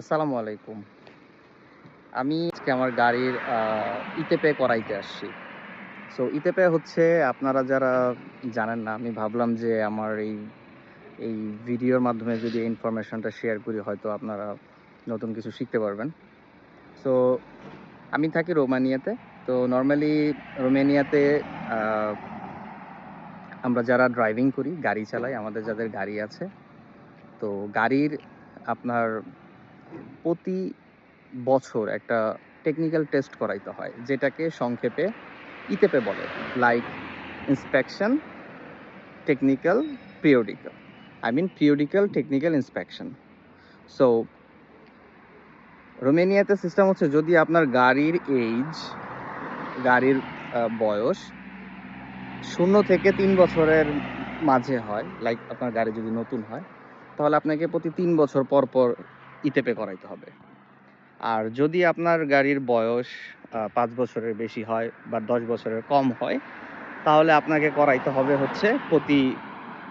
আসসালামু আলাইকুম। আমি আজকে আমার গাড়ির ইতেপে করাইতে আসছি। সো ইতেপে হচ্ছে আপনারা যারা জানেন না, আমি ভাবলাম যে আমার এই ভিডিওর মাধ্যমে যদি এই ইনফরমেশনটা শেয়ার করি হয়তো আপনারা নতুন কিছু শিখতে পারবেন। সো আমি থাকি রোমানিয়াতে। তো নরমালি রোমেনিয়াতে আ আমরা যারা ড্রাইভিং করি, গাড়ি চালাই, আমাদের যাদের গাড়ি আছে, তো গাড়ির আপনার প্রতি বছর একটা টেকনিক্যাল টেস্ট করাইতে হয়, যেটাকে সংক্ষেপে ইতেপে বলে। Like inspection, technical, periodical. I mean periodical technical inspection. So রোমেনিয়াতে সিস্টেম হচ্ছে, যদি আপনার গাড়ির এইজ, গাড়ির বয়স 0 থেকে 3 বছরের মাঝে হয়, লাইক আপনার গাড়ি যদি নতুন হয়, তাহলে আপনাকে প্রতি 3 বছর পর পর ইতেপে করাইতে হবে। আর যদি আপনার গাড়ির বয়স 5 বছরের বেশি হয় বা 10 বছরের কম হয়, তাহলে আপনাকে করাইতে হবে হচ্ছে প্রতি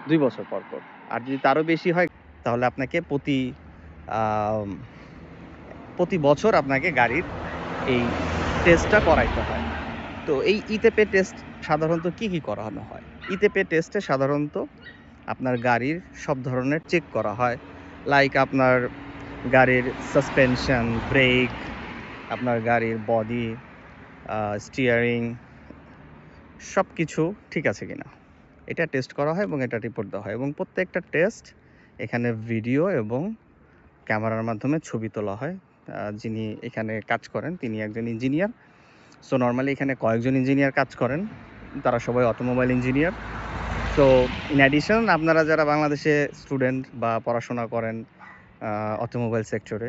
2 বছর পর পর। আর যদি তারও বেশি হয়, তাহলে আপনাকে আম প্রতি বছর আপনাকে গাড়ির এই টেস্টটা করাইতে হয়। তো এই ইতেপে টেস্ট সাধারণত কি করানো হয়? ইতেপে টেস্টে সাধারণত আপনার গাড়ির সব ধরনের চেক করা হয়। লাইক আপনার গাড়ির সাসপেনশন, ব্রেক, আপনার গাড়ির বডি, স্টিয়ারিং, সবকিছু ঠিক আছে কিনা এটা টেস্ট করা হয় এবং এটা রিপোর্ট দেওয়া হয়, এবং প্রত্যেকটা টেস্ট এখানে ভিডিও এবং ক্যামেরার মাধ্যমে ছবি তোলা হয়। যিনি এখানে কাজ করেন তিনি একজন ইঞ্জিনিয়ার। সো নর্মালি এখানে কয়েকজন ইঞ্জিনিয়ার কাজ করেন, তারা সবাই automobile engineer. So in addition আপনারা যারা বাংলাদেশে স্টুডেন্ট বা পড়াশোনা করেন অটোমোবাইল সেক্টরে,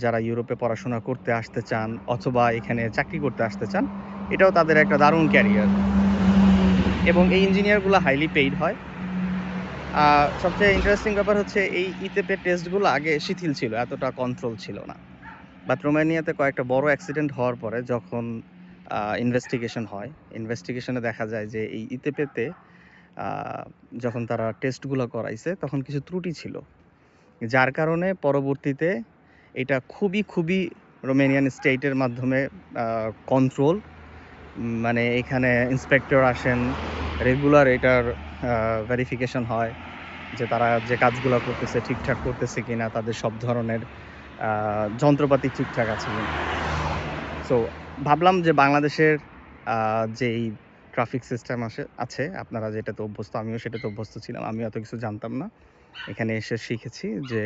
যারা ইউরোপে পড়াশোনা করতে আসতে চান অথবা এখানে চাকরি করতে আসতে চান, এটাও তাদের একটা দারুণ ক্যারিয়ার, এবং এই ইঞ্জিনিয়ারগুলো হাইলি পেইড হয়। সবচেয়ে ইন্টারেস্টিং ব্যাপার হচ্ছে, এই ইতেপে টেস্টগুলো আগে শিথিল ছিল, এতটা কন্ট্রোল ছিল না। বাট রোমানিয়াতে কয়েকটা বড় অ্যাক্সিডেন্ট হওয়ার পরে যখন ইনভেস্টিগেশন হয়, ইনভেস্টিগেশনে দেখা যায় যে এই ইতেপেতে যখন তারা টেস্টগুলো করাইছে তখন কিছু ত্রুটি ছিল, যার কারণে পরবর্তীতে এটা খুবই রোমেনিয়ান স্টেটের মাধ্যমে কন্ট্রোল, মানে এখানে ইন্সপেক্টর আসেন, রেগুলার এটার ভেরিফিকেশন হয় যে তারা যে কাজগুলো করতেছে ঠিকঠাক করতেছে কিনা, তাদের সব ধরনের যন্ত্রপাতি ঠিকঠাক আছে কিনা। সো ভাবলাম যে বাংলাদেশের যেই ট্রাফিক সিস্টেম আছে, আপনারা যেটাতে অভ্যস্ত, আমিও সেটাতে অভ্যস্ত ছিলাম, আমি এত কিছু জানতাম না। এখানে এসে শিখেছি যে